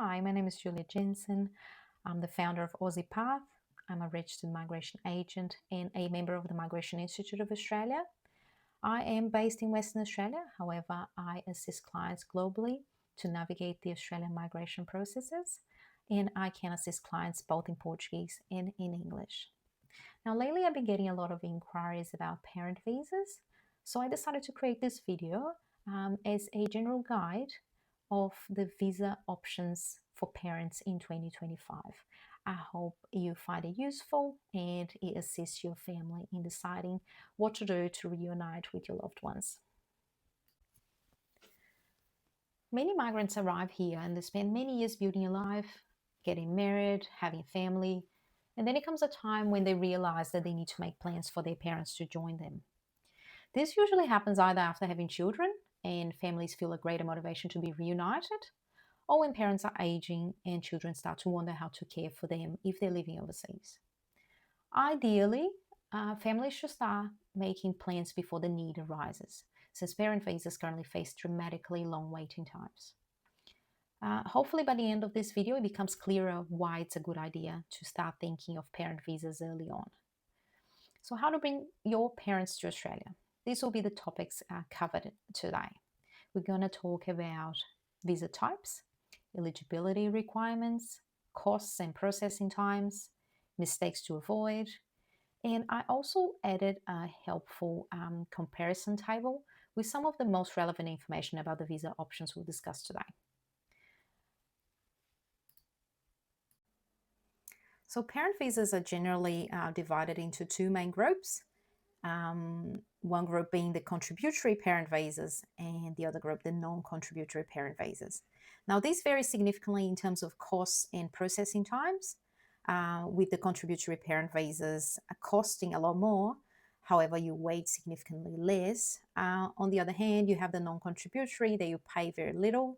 Hi, my name is Julia Jensen. I'm the founder of Aussie Path. I'm a registered migration agent and a member of the Migration Institute of Australia. I am based in Western Australia. However, I assist clients globally to navigate the Australian migration processes, and I can assist clients both in Portuguese and in English. Now, lately I've been getting a lot of inquiries about parent visas, so I decided to create this video as a general guide of the visa options for parents in 2025. I hope you find it useful and it assists your family in deciding what to do to reunite with your loved ones. Many migrants arrive here and they spend many years building a life, getting married, having a family, and then it comes a time when they realize that they need to make plans for their parents to join them. This usually happens either after having children and families feel a greater motivation to be reunited, or when parents are aging and children start to wonder how to care for them if they're living overseas. Ideally, families should start making plans before the need arises, since parent visas currently face dramatically long waiting times. Hopefully by the end of this video, it becomes clearer why it's a good idea to start thinking of parent visas early on. So how to bring your parents to Australia? These will be the topics covered today. We're going to talk about visa types, eligibility requirements, costs and processing times, mistakes to avoid, and I also added a helpful comparison table with some of the most relevant information about the visa options we'll discuss today. So parent visas are generally divided into two main groups. One group being the contributory parent visas and the other group the non-contributory parent visas. Now these vary significantly in terms of costs and processing times, with the contributory parent visas costing a lot more. However, you wait significantly less. On the other hand, you have the non-contributory that you pay very little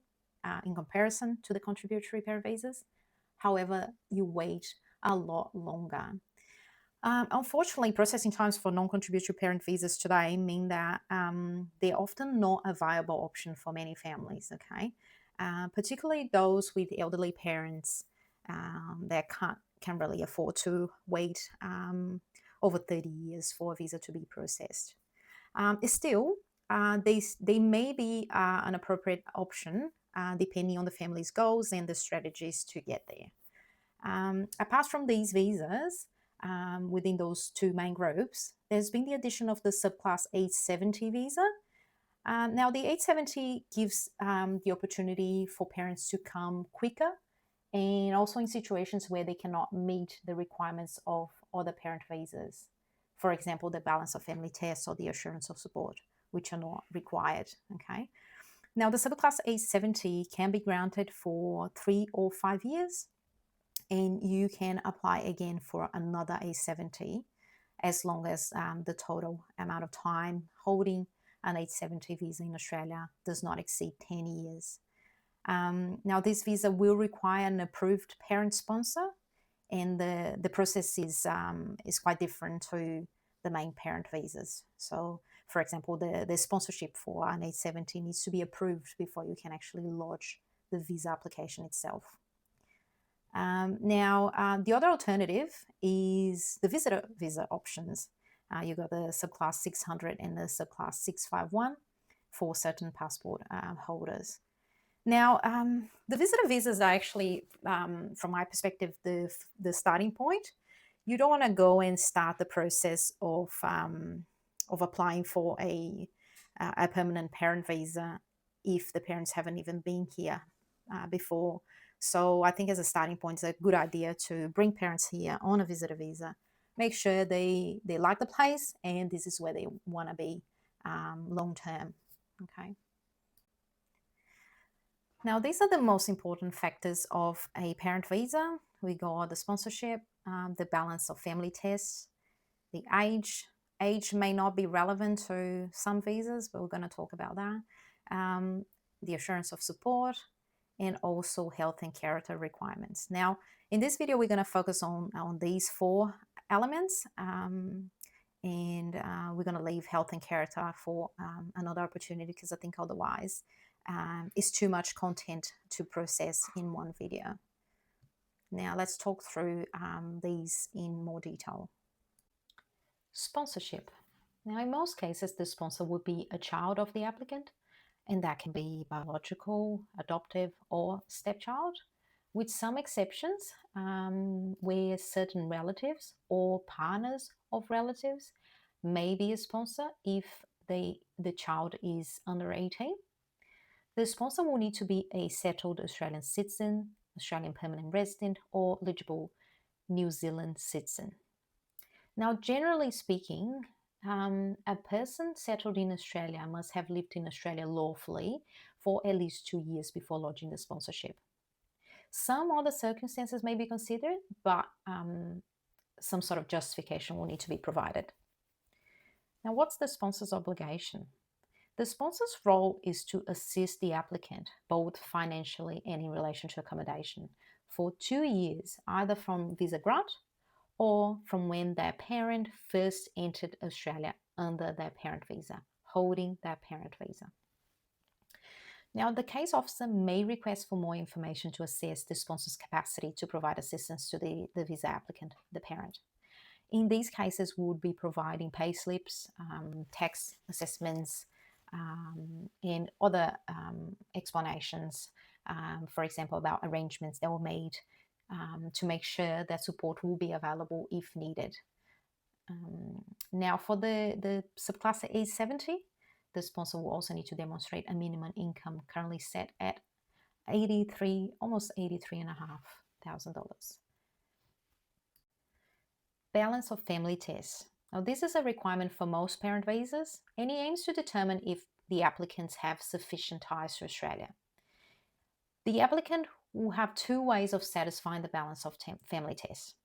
in comparison to the contributory parent visas. However, you wait a lot longer. Unfortunately, processing times for non-contributory parent visas today mean that they're often not a viable option for many families, okay? Particularly those with elderly parents that can really afford to wait over 30 years for a visa to be processed. Still, they may be an appropriate option depending on the family's goals and the strategies to get there. Apart from these visas, within those two main groups, there's been the addition of the subclass 870 visa. Now, the 870 gives the opportunity for parents to come quicker and also in situations where they cannot meet the requirements of other parent visas. For example, the balance of family tests or the assurance of support, which are not required, okay? Now, the subclass 870 can be granted for 3 or 5 years, and you can apply again for another 870 as long as the total amount of time holding an 870 visa in Australia does not exceed 10 years. Now, this visa will require an approved parent sponsor, and the process is quite different to the main parent visas. So, for example, the sponsorship for an 870 needs to be approved before you can actually lodge the visa application itself. The other alternative is the visitor visa options. You got the subclass 600 and the subclass 651 for certain passport holders. Now, the visitor visas are actually, from my perspective, the starting point. You don't want to go and start the process of applying for a permanent parent visa if the parents haven't even been here before. So I think as a starting point, it's a good idea to bring parents here on a visitor visa, make sure they like the place and this is where they want to be long term, okay? Now, these are the most important factors of a parent visa. We got the sponsorship, the balance of family tests, the age. Age may not be relevant to some visas, but we're going to talk about that. The assurance of support, and also health and character requirements. Now, in this video, we're going to focus on these 4 elements, and we're going to leave health and character for another opportunity because I think otherwise is too much content to process in one video. Now let's talk through these in more detail. Sponsorship. Now, in most cases, the sponsor would be a child of the applicant, and that can be biological, adoptive, or stepchild, with some exceptions where certain relatives or partners of relatives may be a sponsor if the child is under 18. The sponsor will need to be a settled Australian citizen, Australian permanent resident, or eligible New Zealand citizen. Now, generally speaking, a person settled in Australia must have lived in Australia lawfully for at least 2 years before lodging the sponsorship. Some other circumstances may be considered, but some sort of justification will need to be provided. Now, what's the sponsor's obligation? The sponsor's role is to assist the applicant, both financially and in relation to accommodation, for 2 years, either from visa grant or from when their parent first entered Australia under their parent visa, holding their parent visa. Now, the case officer may request for more information to assess the sponsor's capacity to provide assistance to the visa applicant, the parent. In these cases, we would be providing payslips, tax assessments, and other explanations, for example, about arrangements that were made to make sure that support will be available if needed. Now, for the subclass A70, the sponsor will also need to demonstrate a minimum income currently set at almost $83,500. Balance of family tests. Now, this is a requirement for most parent visas, and it aims to determine if the applicants have sufficient ties to Australia. The applicant will have 2 ways of satisfying the balance of family tests.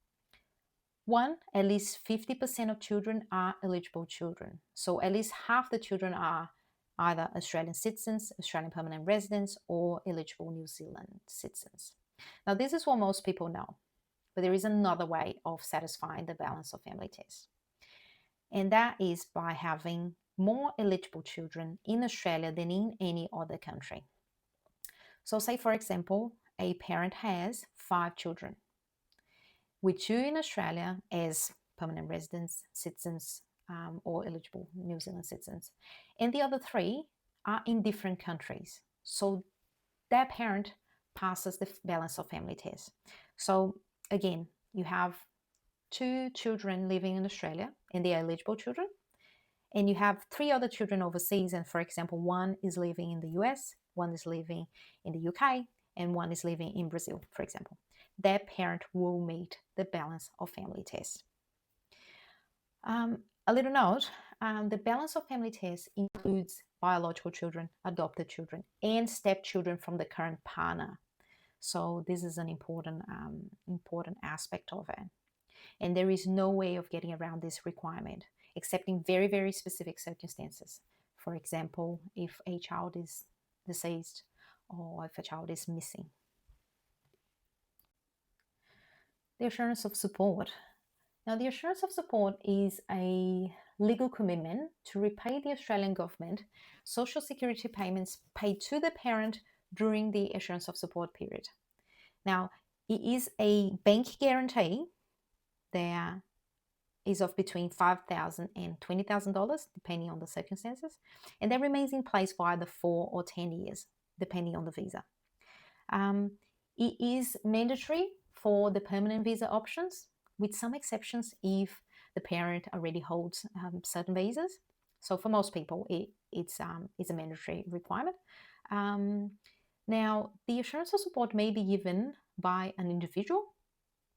One, at least 50% of children are eligible children. So at least half the children are either Australian citizens, Australian permanent residents, or eligible New Zealand citizens. Now, this is what most people know, but there is another way of satisfying the balance of family tests. And that is by having more eligible children in Australia than in any other country. So say, for example, a parent has 5 children, with 2 in Australia as permanent residents, citizens, or eligible New Zealand citizens. And the other 3 are in different countries. So that parent passes the balance of family test. So again, you have 2 children living in Australia and they are eligible children. And you have 3 other children overseas. And for example, 1 is living in the US, 1 is living in the UK, and 1 is living in Brazil, for example. That parent will meet the balance of family test. A little note, the balance of family test includes biological children, adopted children, and stepchildren from the current partner. So this is an important aspect of it. And there is no way of getting around this requirement, except in very, very specific circumstances. For example, if a child is deceased or if a child is missing. The assurance of support. Now, the assurance of support is a legal commitment to repay the Australian government social security payments paid to the parent during the assurance of support period. Now, it is a bank guarantee that is of between $5,000 and $20,000, depending on the circumstances, and that remains in place for either 4 or 10 years, depending on the visa. It is mandatory for the permanent visa options, with some exceptions if the parent already holds certain visas. So for most people, it's a mandatory requirement. Now, the assurance of support may be given by an individual,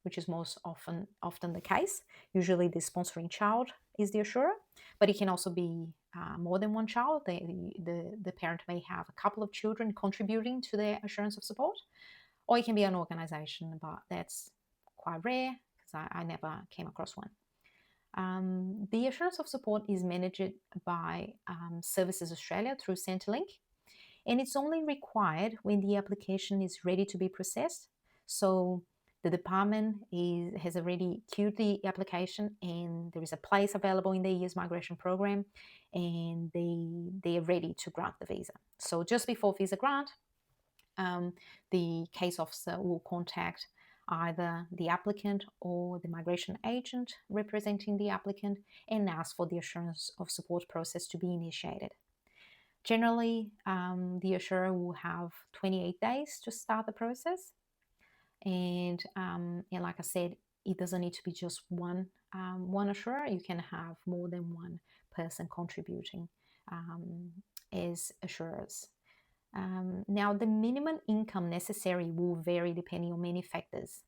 which is most often the case. Usually the sponsoring child is the assurer, but it can also be more than one child. The parent may have a couple of children contributing to their assurance of support, or it can be an organization, but that's quite rare because I never came across one. The assurance of support is managed by Services Australia through Centrelink, and it's only required when the application is ready to be processed. So the department has already queued the application and there is a place available in the ES migration program, and they they're ready to grant the visa. So just before visa grant, the case officer will contact either the applicant or the migration agent representing the applicant and ask for the assurance of support process to be initiated. Generally, the assurer will have 28 days to start the process. And like I said, it doesn't need to be just one assurer. You can have more than one person contributing as assurers. Now, the minimum income necessary will vary depending on many factors.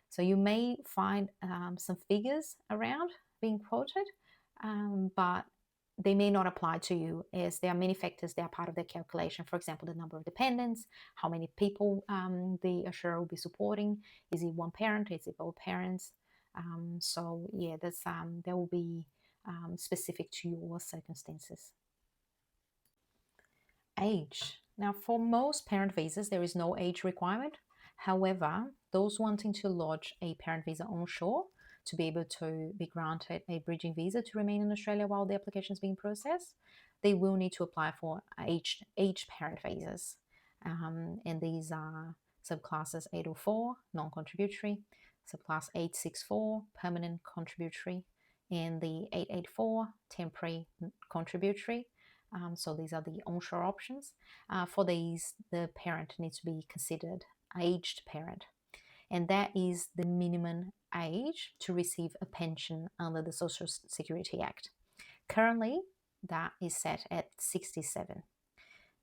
So you may find some figures around being quoted, but they may not apply to you, as there are many factors that are part of the calculation. For example, the number of dependents, how many people the assurer will be supporting. Is it one parent? Is it both parents? So yeah, that will be specific to your circumstances. Age. Now, for most parent visas, there is no age requirement. However, those wanting to lodge a parent visa onshore to be able to be granted a bridging visa to remain in Australia while the application is being processed, they will need to apply for aged parent visas. And these are subclasses 804, non-contributory, subclass 864, permanent contributory, and the 884, temporary contributory. So these are the onshore options. For these, the parent needs to be considered aged parent, and that is the minimum age to receive a pension under the Social Security Act. Currently, that is set at 67.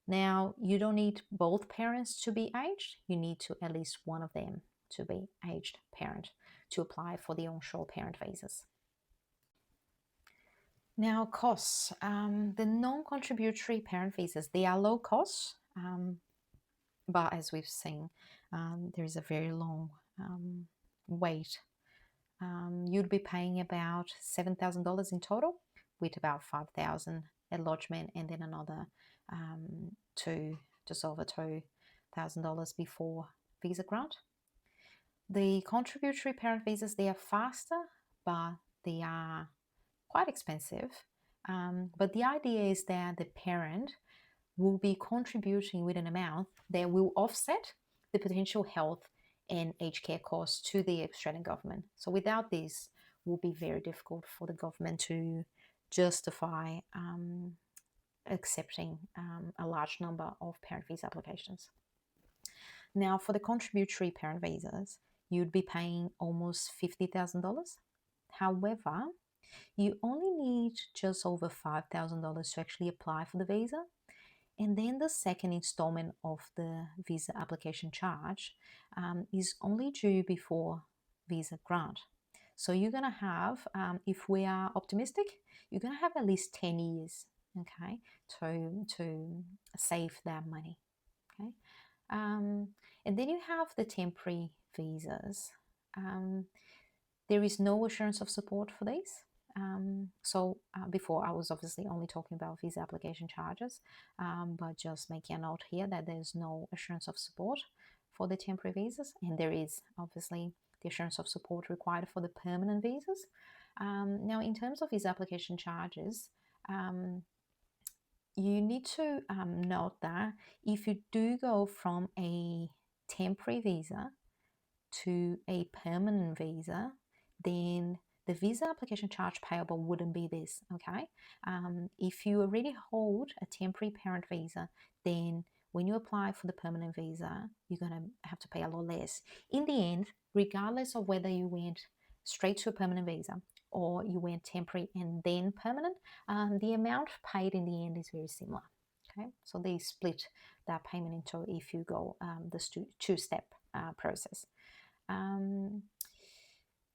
Now, you don't need both parents to be aged. You need to at least one of them to be aged parent to apply for the onshore parent visas. Now, costs. The non-contributory parent visas, they are low cost, but as we've seen, there is a very long wait. You'd be paying about $7,000 in total, with about $5,000 at lodgement, and then another just over $2,000 before visa grant. The contributory parent visas, they are faster, but they are quite expensive. But the idea is that the parent will be contributing with an amount that will offset the potential health and aged care costs to the Australian government. So without this, it will be very difficult for the government to justify accepting a large number of parent visa applications. Now, for the contributory parent visas, you'd be paying almost $50,000. However, you only need just over $5,000 to actually apply for the visa. And then the second installment of the visa application charge is only due before visa grant. So you're going to have, if we are optimistic, you're going to have at least 10 years, okay, to save that money, okay. And then you have the temporary visas. There is no assurance of support for these. Before I was obviously only talking about visa application charges, but just making a note here that there's no assurance of support for the temporary visas, and there is obviously the assurance of support required for the permanent visas. Now, in terms of visa application charges, you need to note that if you do go from a temporary visa to a permanent visa, then the visa application charge payable wouldn't be this, okay? If you already hold a temporary parent visa, then when you apply for the permanent visa, you're going to have to pay a lot less. In the end, regardless of whether you went straight to a permanent visa or you went temporary and then permanent, the amount paid in the end is very similar, okay? So they split that payment into if you go this two-step process.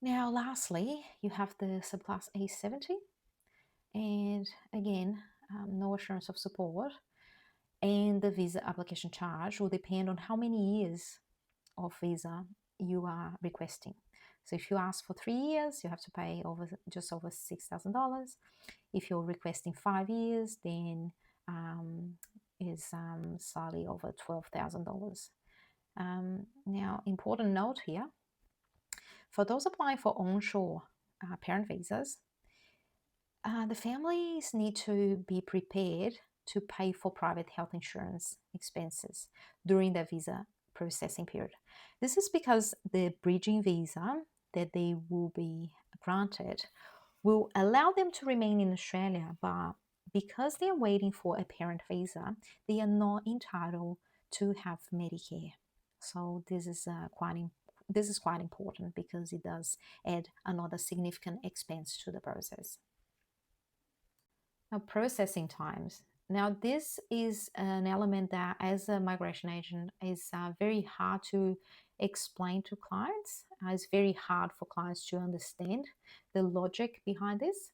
Now, lastly, you have the subclass A70, and again, no assurance of support, and the visa application charge will depend on how many years of visa you are requesting. So if you ask for 3 years, you have to pay just over $6,000. If you're requesting 5 years, then is slightly over $12,000. Now, important note here, for those applying for onshore parent visas, the families need to be prepared to pay for private health insurance expenses during the visa processing period. This is because the bridging visa that they will be granted will allow them to remain in Australia, but because they're waiting for a parent visa, they are not entitled to have Medicare. So this is quite important because it does add another significant expense to the process. Now, processing times. Now, this is an element that, as a migration agent, is very hard to explain to clients. It's very hard for clients to understand the logic behind this.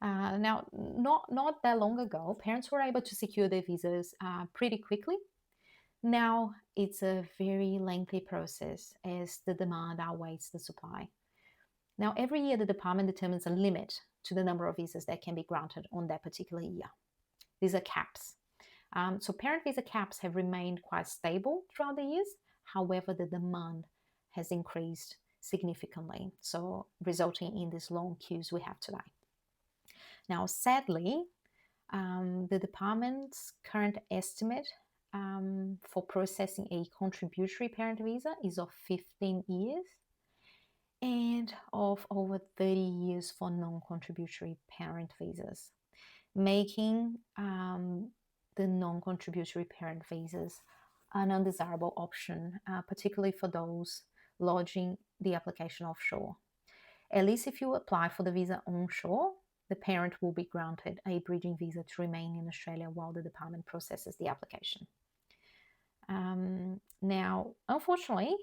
Now, not that long ago, parents were able to secure their visas pretty quickly. Now, it's a very lengthy process as the demand outweighs the supply. Now, every year, the department determines a limit to the number of visas that can be granted on that particular year. These are caps. So parent visa caps have remained quite stable throughout the years. However, the demand has increased significantly, so resulting in these long queues we have today. Now, sadly, the department's current estimate for processing a contributory parent visa is of 15 years and of over 30 years for non-contributory parent visas, making the non-contributory parent visas an undesirable option, particularly for those lodging the application offshore. At least if you apply for the visa onshore, the parent will be granted a bridging visa to remain in Australia while the department processes the application. Now, unfortunately,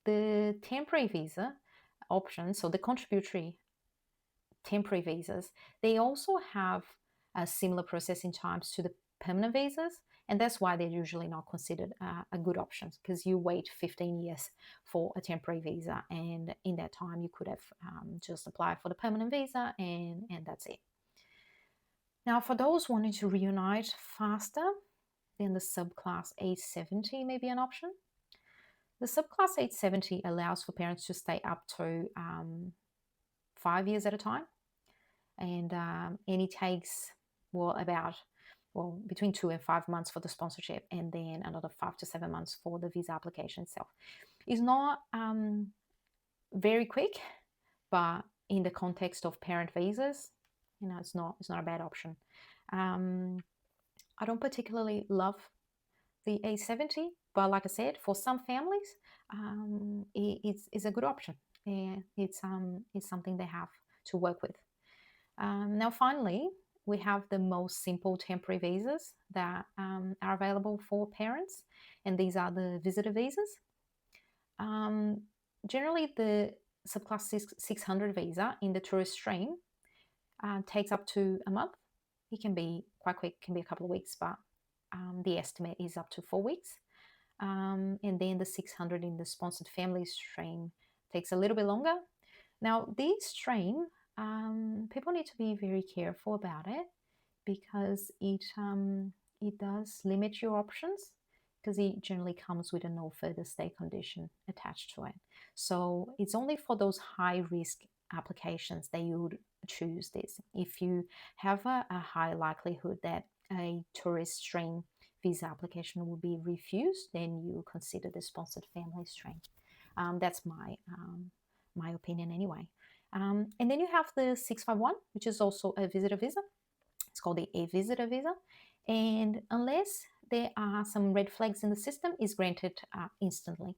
the temporary visa option, so the contributory temporary visas, they also have similar processing times to the permanent visas, and that's why they're usually not considered a good option, because you wait 15 years for a temporary visa, and in that time you could have just applied for the permanent visa, and that's it. Now, for those wanting to reunite faster, then the subclass 870 may be an option. The subclass 870 allows for parents to stay up to 5 years at a time, and it takes between 2 and 5 months for the sponsorship, and then another 5 to 7 months for the visa application itself. It's not very quick, but in the context of parent visas, it's not a bad option. I don't particularly love the A70, but like I said, for some families, it's a good option, and it's something they have to work with. Now, finally, we have the most simple temporary visas that are available for parents, and these are the visitor visas. Generally, the subclass 600 visa in the tourist stream takes up to a month. It can be quite quick, can be a couple of weeks, but the estimate is up to 4 weeks. And then the 600 in the sponsored family stream takes a little bit longer. Now, this stream, people need to be very careful about it, because it does limit your options, because it generally comes with a no further stay condition attached to it. So it's only for those high risk applications that you would choose this. If you have a high likelihood that a tourist stream visa application will be refused, then you consider the sponsored family stream. That's my opinion anyway. And then you have the 651, which is also a visitor visa. It's called the A visitor visa, and unless there are some red flags in the system, is granted instantly.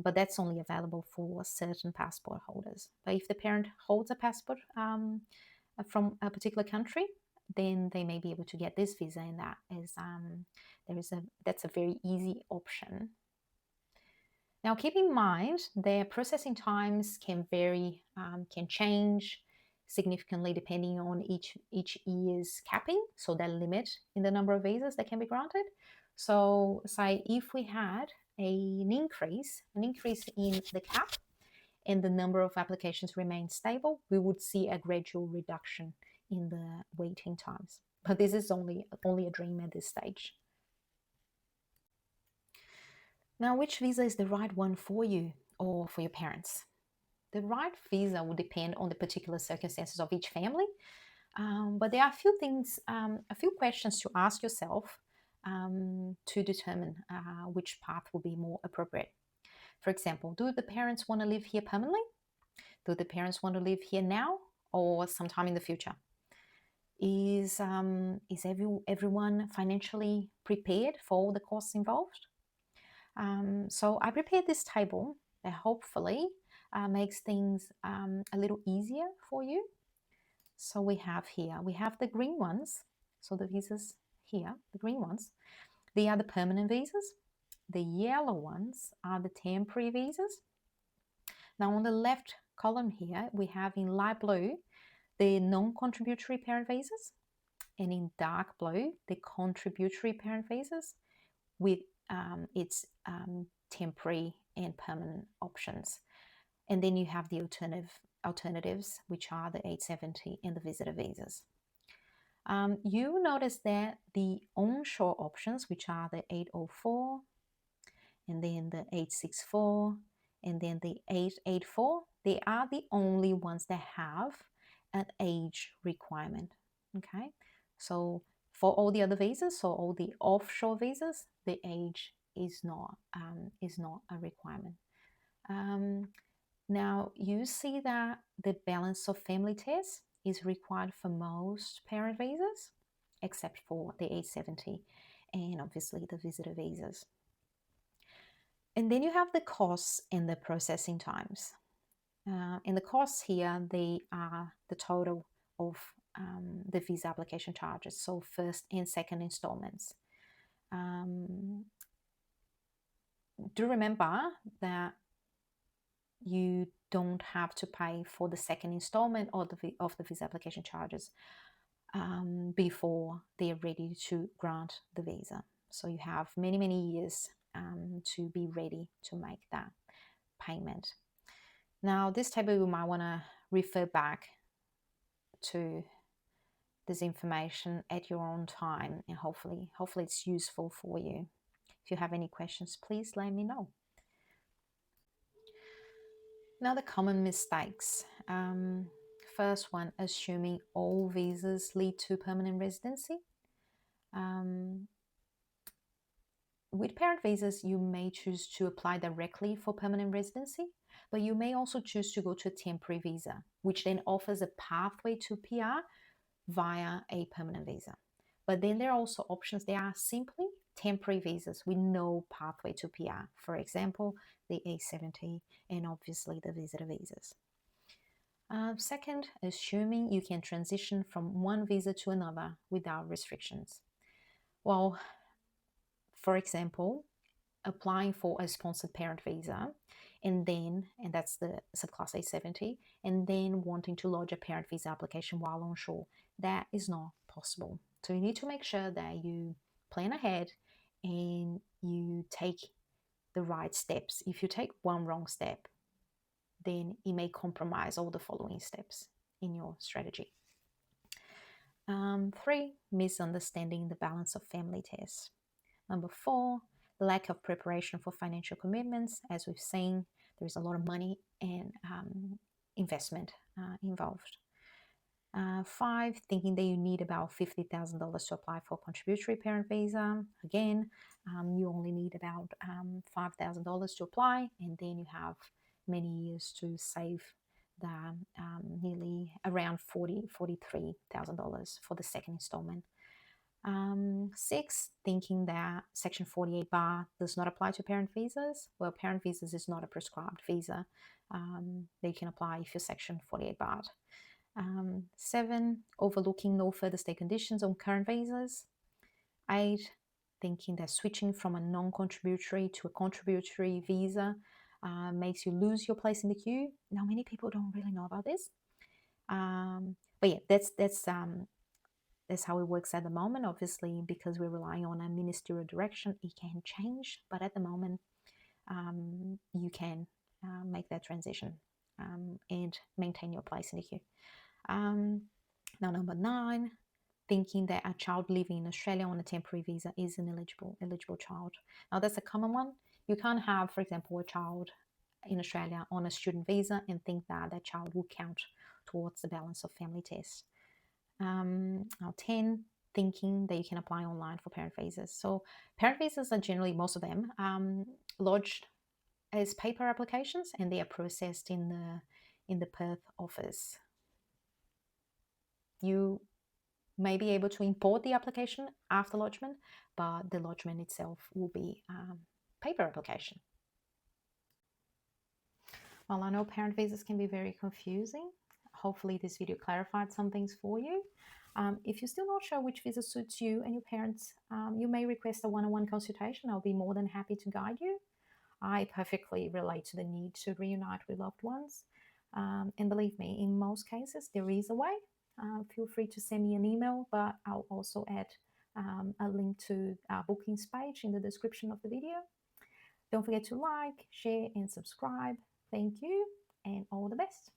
But that's only available for certain passport holders. But if the parent holds a passport from a particular country, then they may be able to get this visa, and that's a very easy option. Now, keep in mind their processing times can vary, can change significantly depending on each year's capping, so that limit in the number of visas that can be granted. So, say if we had an increase in the cap, and the number of applications remained stable, we would see a gradual reduction in the waiting times. But this is only a dream at this stage. Now, which visa is the right one for you or for your parents? The right visa will depend on the particular circumstances of each family. But there are a few things, a few questions to ask yourself to determine which path will be more appropriate. For example, do the parents want to live here permanently? Do the parents want to live here now or sometime in the future? Is everyone financially prepared for all the costs involved? So I prepared this table that hopefully makes things a little easier for you. So we have the green ones. So the visas here, the green ones, they are the permanent visas. The yellow ones are the temporary visas. Now on the left column here, we have in light blue the non-contributory parent visas, and in dark blue the contributory parent visas with its temporary and permanent options. And then you have the alternatives, which are the 870 and the visitor visas. You will notice that the onshore options, which are the 804 and then the 864 and then the 884, they are the only ones that have an age requirement. Okay, so for all the other visas, so all the offshore visas, the age is not a requirement. Now you see that the balance of family test is required for most parent visas, except for the 870 and obviously the visitor visas. And then you have the costs and the processing times. And the costs here, they are the total of the visa application charges, so first and second installments. Do remember that you don't have to pay for the second installment of the visa application charges before they are ready to grant the visa. So you have many, many years to be ready to make that payment. Now, this table you might want to refer back to this information at your own time, and hopefully it's useful for you. If you have any questions, please let me know. Now, the common mistakes. First one, assuming all visas lead to permanent residency. With parent visas, you may choose to apply directly for permanent residency, but you may also choose to go to a temporary visa, which then offers a pathway to PR via a permanent visa. But then there are also options. There are simply temporary visas with no pathway to PR. For example, the 870 and obviously the visitor visas. Second, assuming you can transition from one visa to another without restrictions. Well, for example, applying for a sponsored parent visa and that's the subclass 870, and then wanting to lodge a parent visa application while onshore, that is not possible. So you need to make sure that you plan ahead and you take the right steps. If you take one wrong step, then it may compromise all the following steps in your strategy. 3, misunderstanding the balance of family tests. Number 4, lack of preparation for financial commitments. As we've seen, there's a lot of money and investment involved. 5, thinking that you need about $50,000 to apply for a contributory parent visa. Again, you only need about $5,000 to apply, and then you have many years to save the nearly around $43,000 for the second installment. 6, thinking that Section 48 bar does not apply to parent visas. Well, parent visas is not a prescribed visa. They can apply if you're Section 48 barred. 7, overlooking no further stay conditions on current visas. 8, thinking that switching from a non-contributory to a contributory visa makes you lose your place in the queue. Now, many people don't really know about this. But yeah, that's how it works at the moment. Obviously, because we're relying on a ministerial direction, it can change. But at the moment, you can make that transition and maintain your place in the queue. Now, number 9, thinking that a child living in Australia on a temporary visa is an eligible child. Now, that's a common one. You can't have, for example, a child in Australia on a student visa and think that that child will count towards the balance of family test. Or 10, thinking that you can apply online for parent visas. So parent visas are generally, most of them, lodged as paper applications, and they are processed in the Perth office. You may be able to import the application after lodgement, but the lodgement itself will be paper application. Well, I know parent visas can be very confusing. Hopefully this video clarified some things for you. If you're still not sure which visa suits you and your parents, you may request a one-on-one consultation. I'll be more than happy to guide you. I perfectly relate to the need to reunite with loved ones. And believe me, in most cases, there is a way. Feel free to send me an email, but I'll also add a link to our bookings page in the description of the video. Don't forget to like, share, and subscribe. Thank you, and all the best.